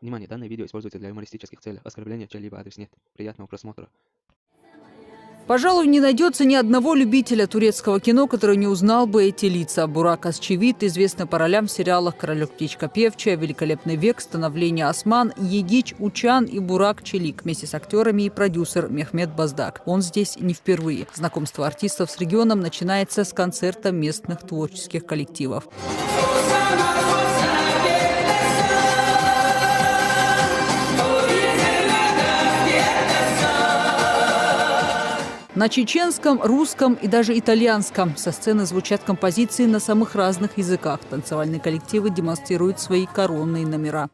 Внимание, данное видео используется для юмористических целей. Оскорбления в чей-либо адрес нет. Приятного просмотра. Пожалуй, не найдется ни одного любителя турецкого кино, который не узнал бы эти лица. Бурак Озчивит известный по ролям в сериалах «Королек птичка певчая», «Великолепный век», «Становление Осман», «Егич Учан» и Бурак Челик вместе с актерами и продюсер Мехмет Баздак. Он здесь не впервые. Знакомство артистов с регионом начинается с концерта местных творческих коллективов. На чеченском, русском и даже итальянском. Со сцены звучат композиции на самых разных языках. Танцевальные коллективы демонстрируют свои коронные номера.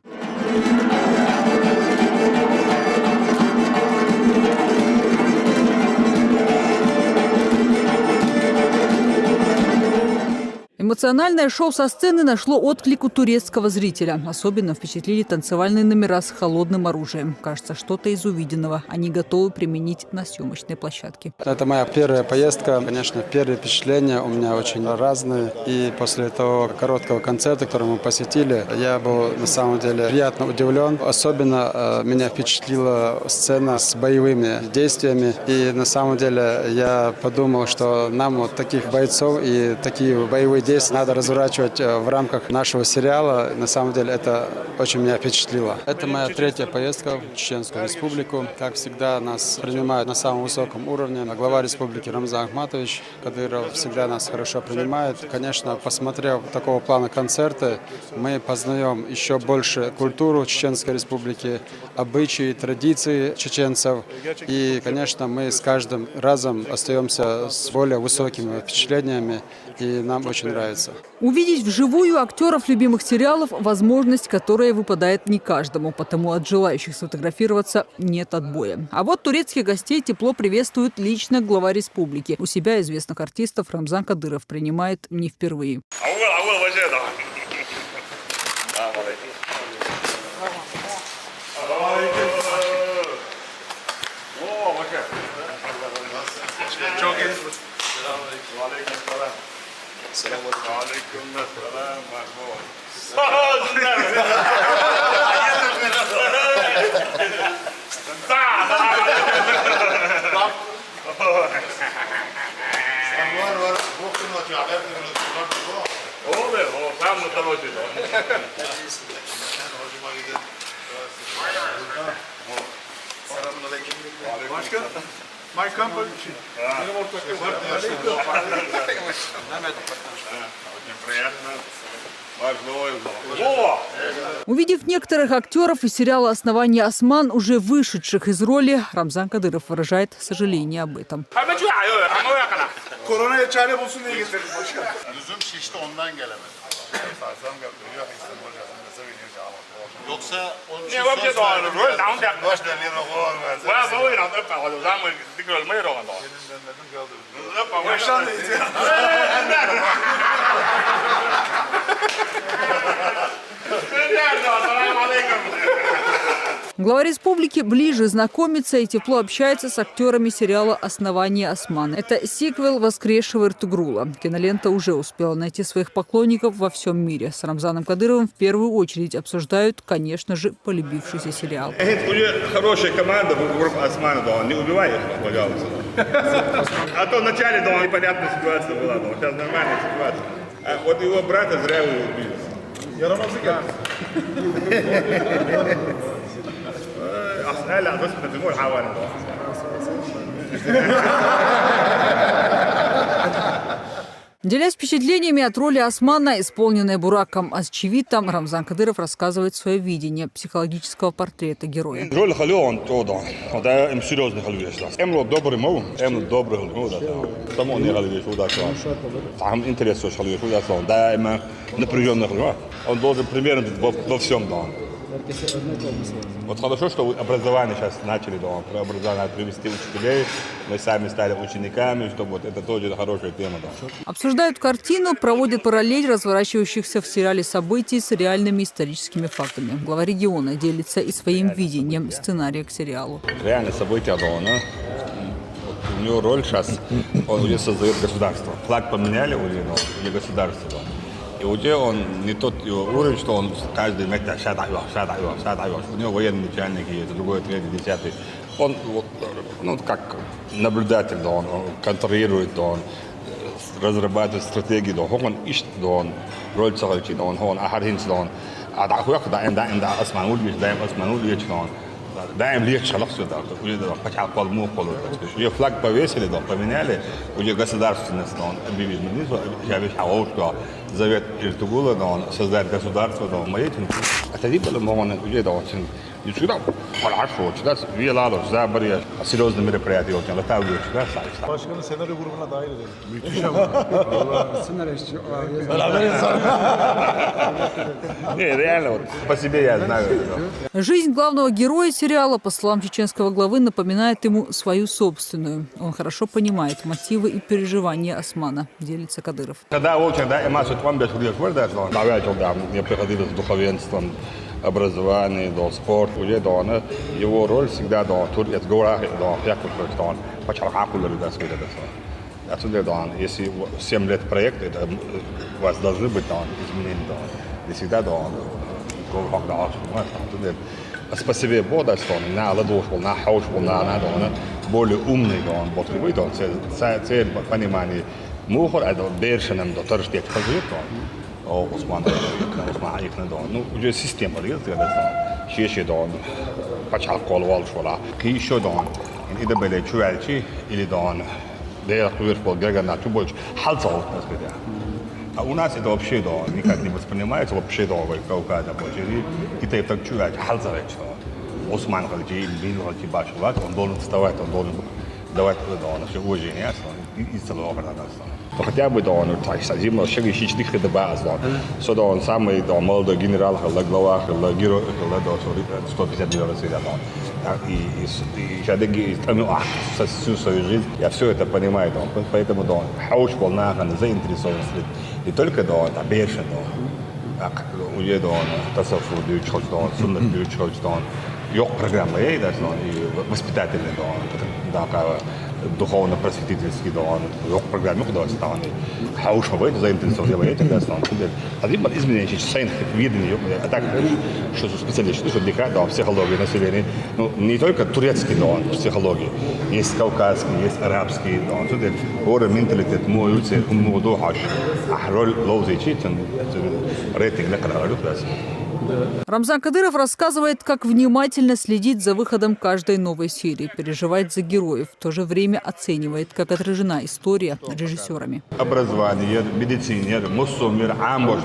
Эмоциональное шоу со сцены нашло отклик у турецкого зрителя. Особенно впечатлили танцевальные номера с холодным оружием. Кажется, что-то из увиденного они готовы применить на съемочной площадке. Это моя первая поездка. Конечно, первые впечатления у меня очень разные. И после того короткого концерта, который мы посетили, я был на самом деле приятно удивлен. Особенно меня впечатлила сцена с боевыми действиями. И на самом деле я подумал, что нам вот таких бойцов и такие боевые действия надо разворачивать в рамках нашего сериала. На самом деле это очень меня впечатлило. Это моя третья поездка в Чеченскую республику. Как всегда, нас принимают на самом высоком уровне. Глава республики Рамзан Ахматович Кадыров всегда нас хорошо принимает. Конечно, посмотрев такого плана концерты, мы познаем еще больше культуру Чеченской республики, обычаи, традиции чеченцев. И, конечно, мы с каждым разом остаемся с более высокими впечатлениями, и нам очень нравится. Увидеть вживую актеров любимых сериалов – возможность, которая выпадает не каждому, потому от желающих сфотографироваться нет отбоя. А вот турецких гостей тепло приветствует лично глава республики. У себя известных артистов Рамзан Кадыров принимает не впервые. My company. Увидев некоторых актеров из сериала «Основание Осман», уже вышедших из роли, Рамзан Кадыров выражает сожаление об этом. Yoksa onun için son Глава республики ближе знакомится и тепло общается с актерами сериала «Основание Осман». Это сиквел воскресшего Эртугрула. Кинолента уже успела найти своих поклонников во всем мире. С Рамзаном Кадыровым в первую очередь обсуждают, конечно же, полюбившийся сериал. Хорошая команда вокруг Османа, не убивай их, пожалуйста. А то вначале непонятная ситуация была, сейчас нормальная ситуация. А вот его брата зря его убили. لا بس بدموع حوالي. Делясь впечатлениями от роли Османа, исполненной Бураком Озчивитом, Рамзан Кадыров рассказывает свое видение психологического портрета героя. Роль халион тода, это им серьезный халиеш. Эмро добрый мол, эмро добрый халиода. Само не халиеш уда класс. Там интерес халиеш уда класс. Да, именно напряженный халиош. Он должен примерно во всем да. Вот хорошо, что образование сейчас начали дома, про образование привести учителей, мы сами стали учениками, чтобы вот это тоже хорошая тема. Да. Обсуждают картину, проводят параллель разворачивающихся в сериале событий с реальными историческими фактами. Глава региона делится и своим видением сценария к сериалу. Реальные события дома. У него роль сейчас, он уже создает государство. Флаг поменяли у него, или государство. И уже он не тот уровень, что он каждый метр шатаешь. У него военный начальник есть, другой, третий, десятый. Он вот, ну, как наблюдатель, да, он контролирует, да, он разрабатывает стратегии, да, он ищет, да, он роль царичи, да, он ахаринс, да, он أخوياك دائم أسمع نقول دائم легче шалахсу да, уже да, почал полму полу. Уже флаг повесили, да, поменяли, уже государственность, да, объявили. Я вижу, что Завет Иртугула, да, он создает государство, да, маятин. Это видно, он уже да, очень и сюда хорошо, сюда виялало, сюда были серьезные мероприятия, очень летали, сюда сайт. Başkanın senaryo grubuna dahil edelim. Müthiş Сценаристы, Не, реально, вот, по себе я знаю. Жизнь главного героя сериала, по словам чеченского главы, напоминает ему свою собственную. Он хорошо понимает мотивы и переживания Османа, делится Кадыров. Когда очень, да, эмоции там без людей вырдать, да, я приходил с духовенством, образование, да, спорт, уже, да, его роль всегда, да, тут это говоря, да, я как-то, да, почему акулы, да, сказать, да. Отсюда, да, если 7 лет проекта, это у вас должны быть, да, изменения, да, и всегда, да, спасибо Богу, да, что он на ладошь, на хауш, на более умный, да, он потребует, да, цель понимания, мухор, это бершенем, да, тоже так позже, да, Осман, да, ну, уже система, да, чаще, да, почал колвал, что la, еще, да, это были чувачи, или, да, да, я говорю, что на чубоч, халцал, так сказать. А у нас это вообще, да, никак не воспринимается, вообще, да, какая-то почти. И ты так чувствуешь, халцарь, что Осман, он должен вставать, он должен давать, да, наше уважение, и целого гражданства. То хотя бы, да, он, так сказать, зимно, шаги щичных это баз, да. Что, да, он самый, да, молодой генерал, глава, герой, да, 150 миллионов сидят, да. И шадыги, всю свою жизнь, я все это понимаю, да. Поэтому, да, хауш волна, заинтересован, не только, да, а бершен, да. Уже, да, тасафу, дючхоч, да, суннат дючхоч, да. Yok программа, да, и воспитательный, да, духовно-просветительский, да, yok программа, да, станы. Хауш бывает, заинтересован, этим, да, станы. Один изменение, часайн, видение, а так, что специалист, что декад, да, психология населения, ну, не только турецкий, да, психология, есть кавказский, есть арабский, да, тут это менталитет, мой уцель, духа, а роль лоузы читан, рейтинг на канале, да. Рамзан Кадыров рассказывает, как внимательно следит за выходом каждой новой серии, переживает за героев, в то же время оценивает, как отражена история режиссерами. Образование, медицина, мусор, амбош,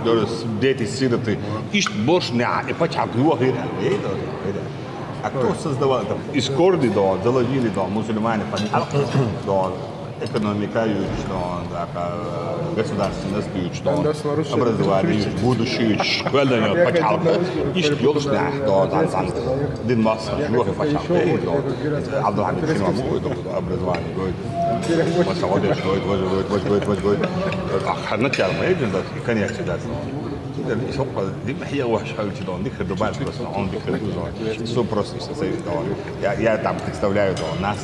дети, сироты, ищут больше не, и почему его а кто создавал это? Из корды, да, заложили, да, мусульмане, да, экономика, да, государственность, да, образование, будущее, школа, почему? Ищут больше не, да, Дин Масса, много почему? Да, Абдулхамид Синаму, да, образование, да, Масаодеш, да, начало, да, конечно, да. Все просто. Я там представляю нас,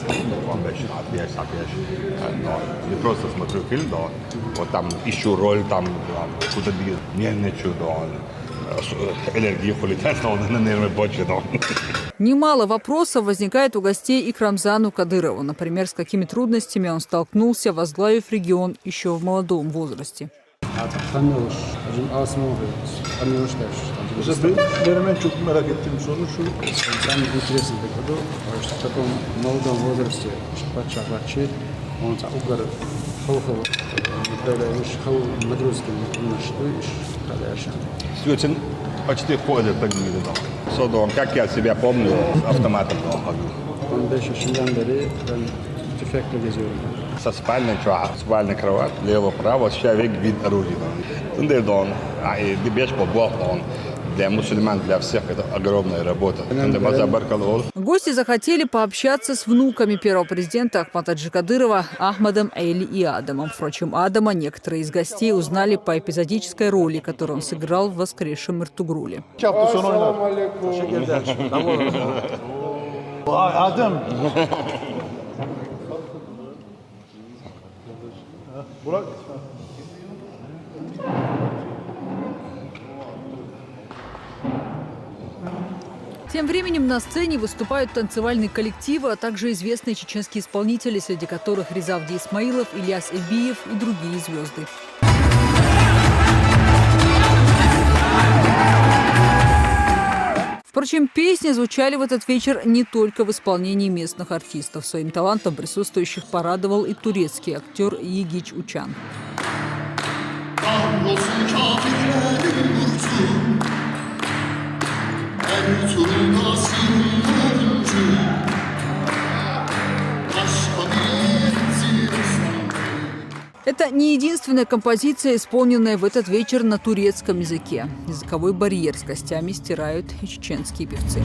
не просто смотрю фильм, вот там ищу роль, там куда-то нервничаю, энергию улетает, на нервы почве. Немало вопросов возникает у гостей и к Рамзану Кадырову. Например, с какими трудностями он столкнулся, возглавив регион еще в молодом возрасте. Benim en çok merak ettiğim soru şu. Самое интересное что в таком молодом возрасте, он угар Почти ходит так видно. Как я себя помню, автоматом ходил. Со спальной кровать, лево-право, человек вид оружия. Для мусульман, для всех это огромная работа. Гости захотели пообщаться с внуками первого президента Ахматаджи Кадырова Ахмадом, Эйли и Адамом. Впрочем, Адама некоторые из гостей узнали по эпизодической роли, которую он сыграл в воскресшем Эртугруле. Adem. Burak. Тем временем на сцене выступают танцевальные коллективы, а также известные чеченские исполнители, среди которых Ризавди Исмаилов, Ильяс Эльбиев и другие звезды. Впрочем, песни звучали в этот вечер не только в исполнении местных артистов. Своим талантом присутствующих порадовал и турецкий актер Йигич Учан. Это не единственная композиция, исполненная в этот вечер на турецком языке. Языковой барьер с костями стирают и чеченские певцы.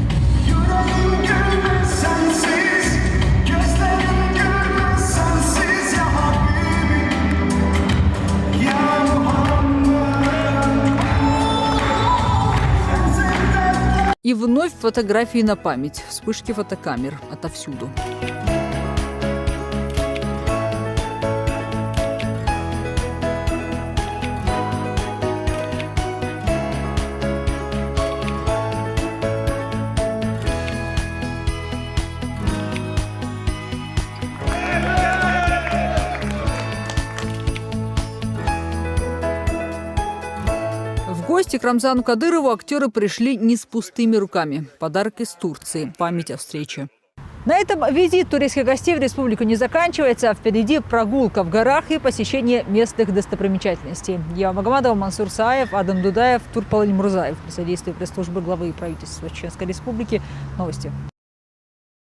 И вновь фотографии на память, вспышки фотокамер отовсюду. В гости к Рамзану Кадырову актеры пришли не с пустыми руками. Подарок из Турции. Память о встрече. На этом визит турецких гостей в республику не заканчивается. Впереди прогулка в горах и посещение местных достопримечательностей. Ева Магомадова, Мансур Сааев, Адам Дудаев, Турпал Мурзаев. При содействии пресс-службы главы правительства Чеченской Республики. Новости.